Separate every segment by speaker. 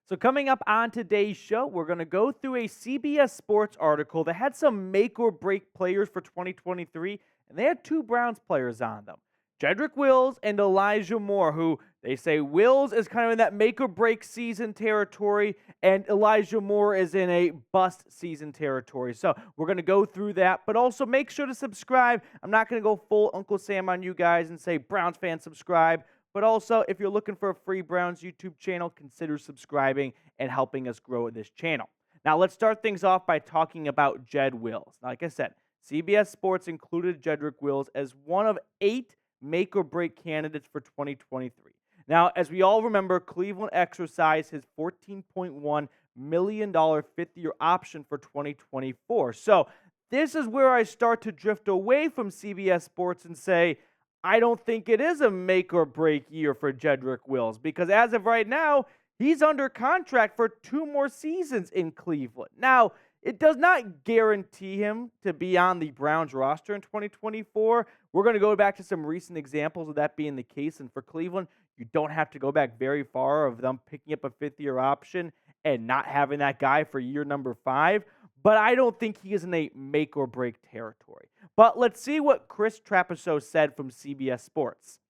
Speaker 1: So, coming up on today's show, we're going to go through a CBS Sports article that had some make or break players for 2023, and they had two Browns players on them, Jedrick Wills and Elijah Moore, who they say Wills is kind of in that make or break season territory, and Elijah Moore is in a bust season territory. So, we're going to go through that, but also make sure to subscribe. I'm not going to go full Uncle Sam on you guys and say Browns fans subscribe. But also, if you're looking for a free Browns YouTube channel, consider subscribing and helping us grow this channel. Now, let's start things off by talking about Jed Wills. Like I said, CBS Sports included Jedrick Wills as one of 8 make-or-break candidates for 2023. Now, as we all remember, Cleveland exercised his $14.1 million fifth-year option for 2024. So, this is where I start to drift away from CBS Sports and say, I don't think it is a make or break year for Jedrick Wills because as of right now, he's under contract for 2 more seasons in Cleveland. Now, it does not guarantee him to be on the Browns roster in 2024. We're going to go back to some recent examples of that being the case. And for Cleveland, you don't have to go back very far of them picking up a 5th-year option and not having that guy for year number 5. But I don't think he is in a make or break territory. But let's see what Chris Trapezo said from CBS Sports.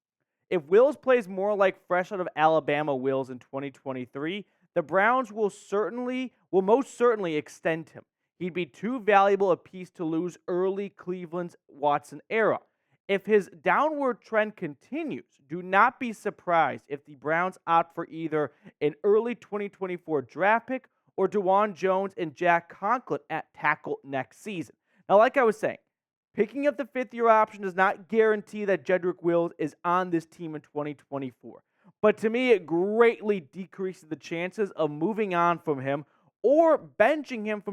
Speaker 1: If Wills plays more like fresh out of Alabama Wills in 2023, the Browns will most certainly extend him. He'd be too valuable a piece to lose early Cleveland's Watson era. If his downward trend continues, do not be surprised if the Browns opt for either an early 2024 draft pick or Dawand Jones and Jack Conklin at tackle next season. Now, like I was saying, picking up the 5th-year option does not guarantee that Jedrick Wills is on this team in 2024. But to me, it greatly decreases the chances of moving on from him or benching him for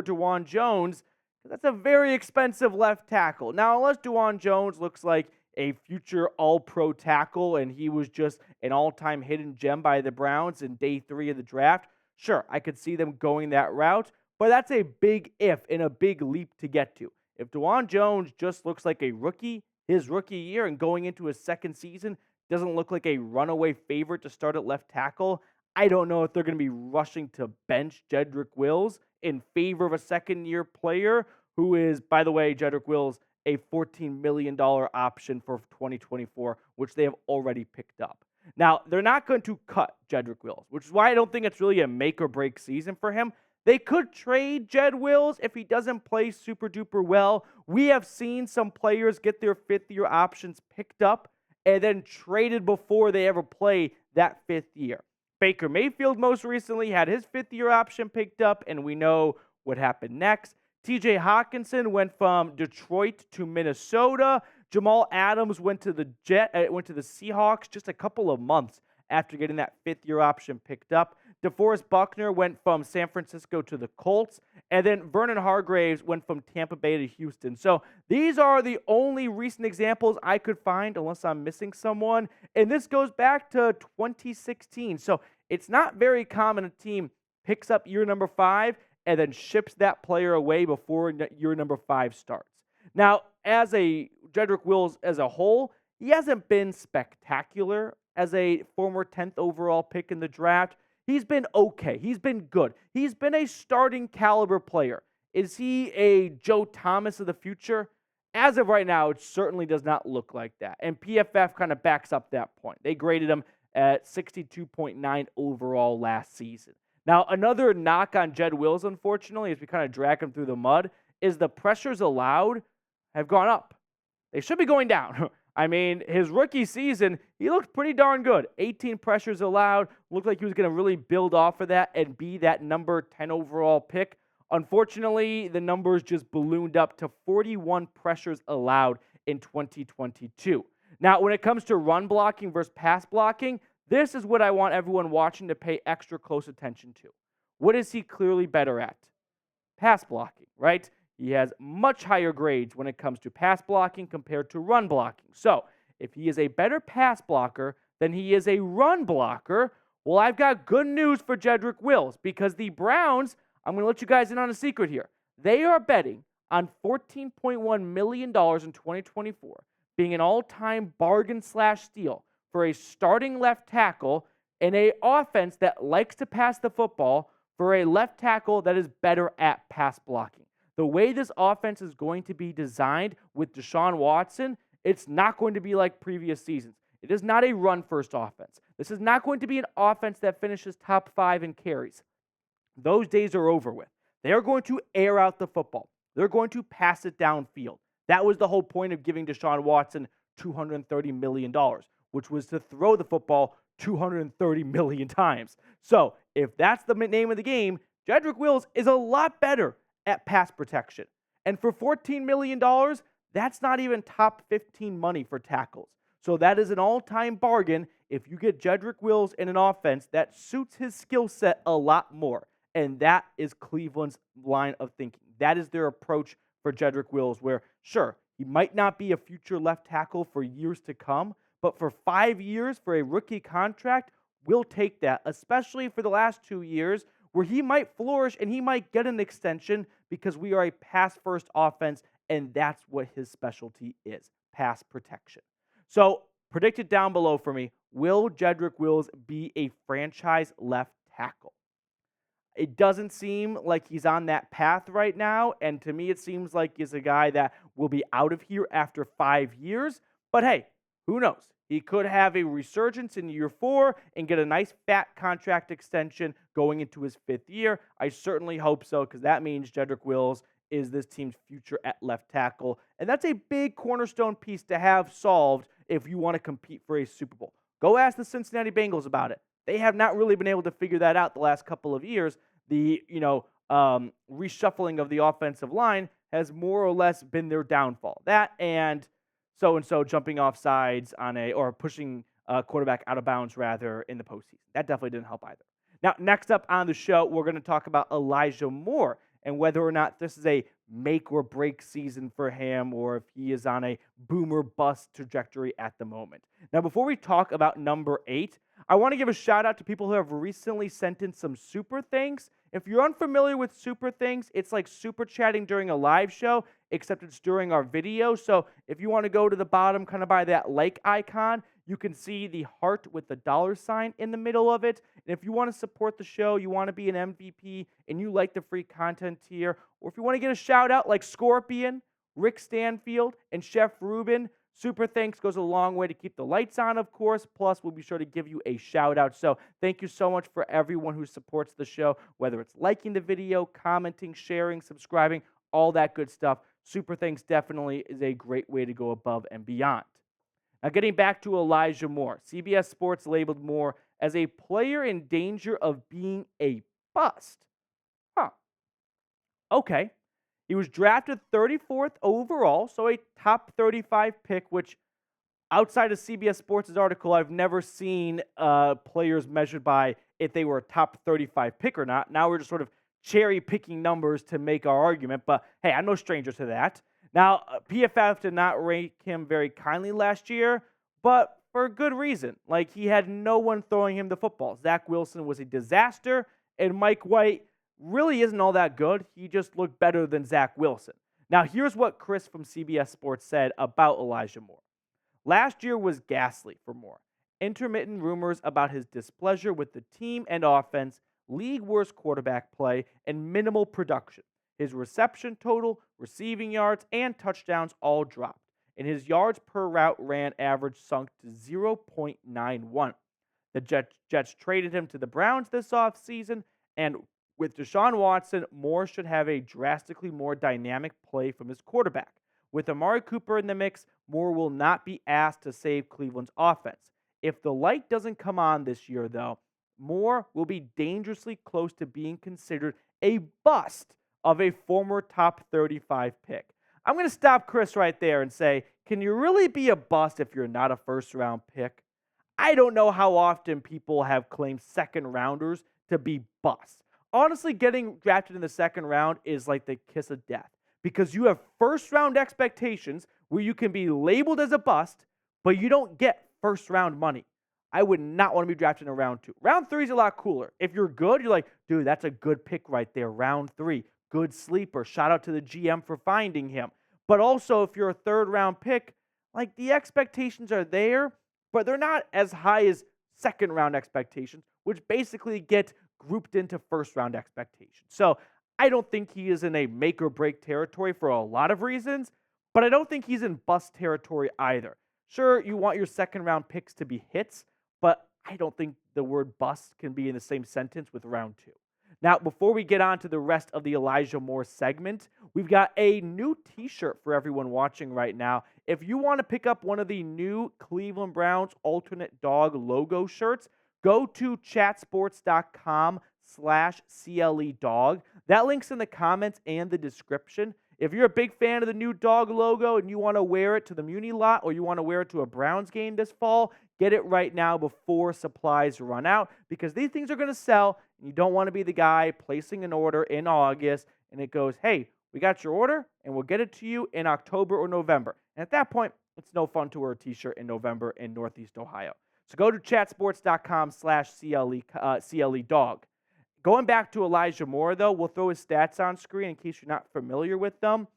Speaker 1: Dawand Jones. That's a very expensive left tackle. Now, unless Dawand Jones looks like a future all-pro tackle and he was just an all-time hidden gem by the Browns in day 3 of the draft, sure, I could see them going that route, but that's a big if and a big leap to get to. If Dawand Jones just looks like a rookie, his rookie year, and going into his second season doesn't look like a runaway favorite to start at left tackle, I don't know if they're going to be rushing to bench Jedrick Wills in favor of a second-year player who is, by the way, Jedrick Wills, a $14 million option for 2024, which they have already picked up. Now, they're not going to cut Jedrick Wills, which is why I don't think it's really a make-or-break season for him. They could trade Jed Wills if he doesn't play super-duper well. We have seen some players get their 5th-year options picked up and then traded before they ever play that 5th year. Baker Mayfield most recently had his 5th-year option picked up, and we know what happened next. TJ Hawkinson went from Detroit to Minnesota. Jamal Adams went to the Seahawks just a couple of months after getting that 5th-year option picked up. DeForest Buckner went from San Francisco to the Colts, and then Vernon Hargreaves went from Tampa Bay to Houston. So these are the only recent examples I could find, unless I'm missing someone, and this goes back to 2016. So it's not very common a team picks up year number 5 and then ships that player away before year number 5 starts. Now, as a Jedrick Wills as a whole, he hasn't been spectacular as a former 10th overall pick in the draft. He's been okay. He's been good. He's been a starting caliber player. Is he a Joe Thomas of the future? As of right now, it certainly does not look like that. And PFF kind of backs up that point. They graded him at 62.9 overall last season. Now, another knock on Jed Wills, unfortunately, as we kind of drag him through the mud, is the pressures allowed have gone up. They should be going down. I mean, his rookie season, he looked pretty darn good. 18 pressures allowed. Looked like he was going to really build off of that and be that number 10 overall pick. Unfortunately, the numbers just ballooned up to 41 pressures allowed in 2022. Now, when it comes to run blocking versus pass blocking, this is what I want everyone watching to pay extra close attention to. What is he clearly better at? Pass blocking, right? He has much higher grades when it comes to pass blocking compared to run blocking. So, if he is a better pass blocker than he is a run blocker, well, I've got good news for Jedrick Wills because the Browns, I'm going to let you guys in on a secret here. They are betting on $14.1 million in 2024 being an all-time bargain/steal for a starting left tackle in a offense that likes to pass the football for a left tackle that is better at pass blocking. The way this offense is going to be designed with Deshaun Watson, it's not going to be like previous seasons. It is not a run-first offense. This is not going to be an offense that finishes top 5 in carries. Those days are over with. They are going to air out the football. They're going to pass it downfield. That was the whole point of giving Deshaun Watson $230 million, which was to throw the football 230 million times. So if that's the name of the game, Jedrick Wills is a lot better at pass protection. And for $14 million, that's not even top 15 money for tackles. So that is an all-time bargain if you get Jedrick Wills in an offense that suits his skill set a lot more. And that is Cleveland's line of thinking. That is their approach for Jedrick Wills, where, sure, he might not be a future left tackle for years to come, but for 5 years for a rookie contract, we'll take that, especially for the last 2 years where he might flourish and he might get an extension because we are a pass-first offense, and that's what his specialty is, pass protection. So predict it down below for me. Will Jedrick Wills be a franchise left tackle? It doesn't seem like he's on that path right now, and to me it seems like he's a guy that will be out of here after 5 years. But hey, who knows? He could have a resurgence in year 4 and get a nice fat contract extension going into his 5th year. I certainly hope so, because that means Jedrick Wills is this team's future at left tackle. And that's a big cornerstone piece to have solved if you want to compete for a Super Bowl. Go ask the Cincinnati Bengals about it. They have not really been able to figure that out the last couple of years. The reshuffling of the offensive line has more or less been their downfall. That and so jumping off sides or pushing a quarterback out of bounds rather in the postseason. That definitely didn't help either. Now, next up on the show, we're going to talk about Elijah Moore and whether or not this is a make or break season for him or if he is on a boomer bust trajectory at the moment. Now, before we talk about number 8, I want to give a shout out to people who have recently sent in some super thanks. If you're unfamiliar with super thanks, it's like super chatting during a live show, except it's during our video. So if you want to go to the bottom, kind of by that like icon, you can see the heart with the $sign in the middle of it. And if you want to support the show, you want to be an MVP, and you like the free content tier, or if you want to get a shout out like Scorpion, Rick Stanfield, and Chef Ruben, super thanks goes a long way to keep the lights on, of course. Plus, we'll be sure to give you a shout out. So thank you so much for everyone who supports the show, whether it's liking the video, commenting, sharing, subscribing, all that good stuff. Super thanks definitely is a great way to go above and beyond. Now, getting back to Elijah Moore, CBS Sports labeled Moore as a player in danger of being a bust. Okay. He was drafted 34th overall, so a top 35 pick, which outside of CBS Sports' article, I've never seen players measured by if they were a top 35 pick or not. Now we're just sort of cherry-picking numbers to make our argument, but hey, I'm no stranger to that. Now, PFF did not rank him very kindly last year, but for a good reason. Like, he had no one throwing him the football. Zach Wilson was a disaster, and Mike White really isn't all that good. He just looked better than Zach Wilson. Now, here's what Chris from CBS Sports said about Elijah Moore. Last year was ghastly for Moore. Intermittent rumors about his displeasure with the team and offense, league-worst quarterback play, and minimal production. His reception total, receiving yards, and touchdowns all dropped, and his yards per route ran average sunk to 0.91. The Jets traded him to the Browns this offseason, and with Deshaun Watson, Moore should have a drastically more dynamic play from his quarterback. With Amari Cooper in the mix, Moore will not be asked to save Cleveland's offense. If the light doesn't come on this year, though, Moore will be dangerously close to being considered a bust of a former top 35 pick. I'm going to stop Chris right there and say, can you really be a bust if you're not a first-round pick? I don't know how often people have claimed second-rounders to be busts. Honestly, getting drafted in the second round is like the kiss of death because you have first-round expectations where you can be labeled as a bust, but you don't get first-round money. I would not want to be drafted in round 2. Round 3 is a lot cooler. If you're good, you're like, dude, that's a good pick right there. Round 3, good sleeper. Shout out to the GM for finding him. But also, if you're a third-round pick, like the expectations are there, but they're not as high as second-round expectations, which basically get grouped into first-round expectations. So I don't think he is in a make-or-break territory for a lot of reasons, but I don't think he's in bust territory either. Sure, you want your second-round picks to be hits, but I don't think the word bust can be in the same sentence with round 2. Now, before we get on to the rest of the Elijah Moore segment, we've got a new t-shirt for everyone watching right now. If you want to pick up one of the new Cleveland Browns alternate dog logo shirts, go to chatsports.com/CLEdog. That link's in the comments and the description. If you're a big fan of the new dog logo and you want to wear it to the Muni lot or you want to wear it to a Browns game this fall, get it right now before supplies run out, because these things are going to sell and you don't want to be the guy placing an order in August and it goes, hey, we got your order and we'll get it to you in October or November. And at that point, it's no fun to wear a t-shirt in November in Northeast Ohio. So go to chatsports.com/CLEdog. Going back to Elijah Moore, though, we'll throw his stats on screen in case you're not familiar with them.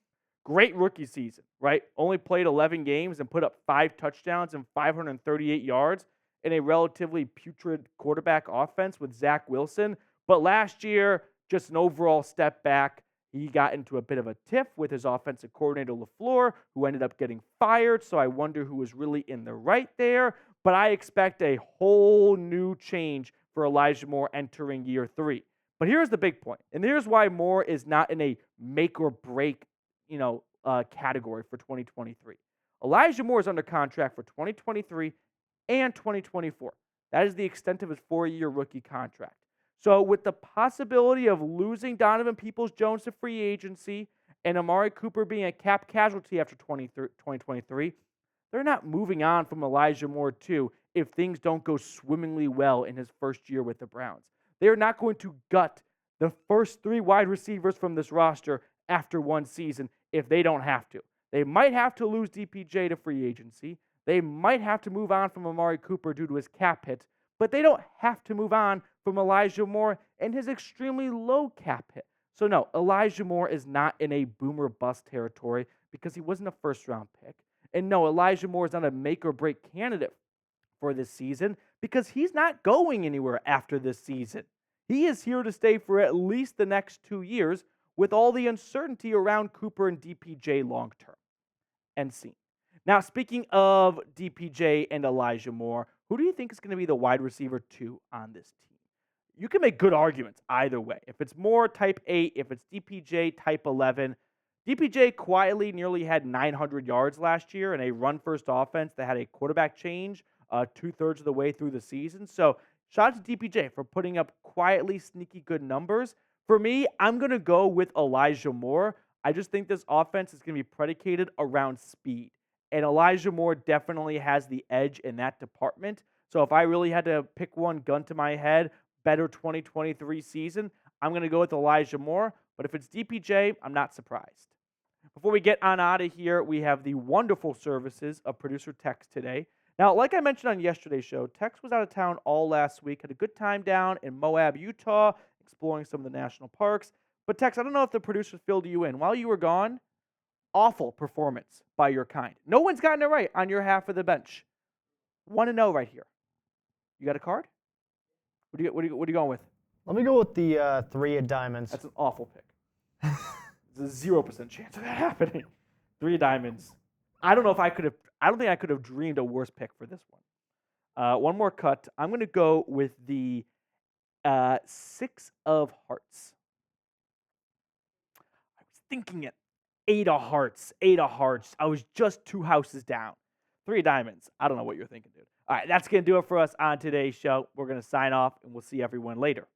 Speaker 1: Great rookie season, right? Only played 11 games and put up 5 touchdowns and 538 yards in a relatively putrid quarterback offense with Zach Wilson. But last year, just an overall step back. He got into a bit of a tiff with his offensive coordinator, LaFleur, who ended up getting fired. So I wonder who was really in the right there. But I expect a whole new change for Elijah Moore entering year 3. But here's the big point, and here's why Moore is not in a make or break, category for 2023. Elijah Moore is under contract for 2023 and 2024. That is the extent of his 4-year rookie contract. So with the possibility of losing Donovan Peoples-Jones to free agency and Amari Cooper being a cap casualty after 2023, they're not moving on from Elijah Moore too if things don't go swimmingly well in his first year with the Browns. They are not going to gut the first 3 wide receivers from this roster after one season if they don't have to. They might have to lose DPJ to free agency. They might have to move on from Amari Cooper due to his cap hit, but they don't have to move on from Elijah Moore and his extremely low cap hit. So no, Elijah Moore is not in a boomer bust territory because he wasn't a first-round pick. And no, Elijah Moore is not a make-or-break candidate for this season because he's not going anywhere after this season. He is here to stay for at least the next 2 years with all the uncertainty around Cooper and DPJ long-term. End scene. Now, speaking of DPJ and Elijah Moore, who do you think is going to be the wide receiver 2 on this team? You can make good arguments either way. If it's Moore, type 8. If it's DPJ, type 11. DPJ quietly nearly had 900 yards last year in a run-first offense that had a quarterback change 2/3 of the way through the season. So shout out to DPJ for putting up quietly sneaky good numbers. For me, I'm going to go with Elijah Moore. I just think this offense is going to be predicated around speed. And Elijah Moore definitely has the edge in that department. So if I really had to pick one gun to my head, better 2023 season, I'm going to go with Elijah Moore. But if it's DPJ, I'm not surprised. Before we get on out of here, we have the wonderful services of producer Tex today. Now, like I mentioned on yesterday's show, Tex was out of town all last week, had a good time down in Moab, Utah, exploring some of the national parks. But Tex, I don't know if the producers filled you in. While you were gone, awful performance by your kind. No one's gotten it right on your half of the bench. 1-0 right here. You got a card? What are you going with?
Speaker 2: Let me go with the 3 of diamonds.
Speaker 1: That's an awful pick. There's a 0% chance of that happening. 3 of diamonds. I don't think I could have dreamed a worse pick for this one. One more cut. I'm going to go with the 6 of hearts. I was thinking it. 8 of hearts. 8 of hearts. I was just 2 houses down. 3 of diamonds. I don't know what you're thinking, dude. All right, that's going to do it for us on today's show. We're going to sign off, and we'll see everyone later.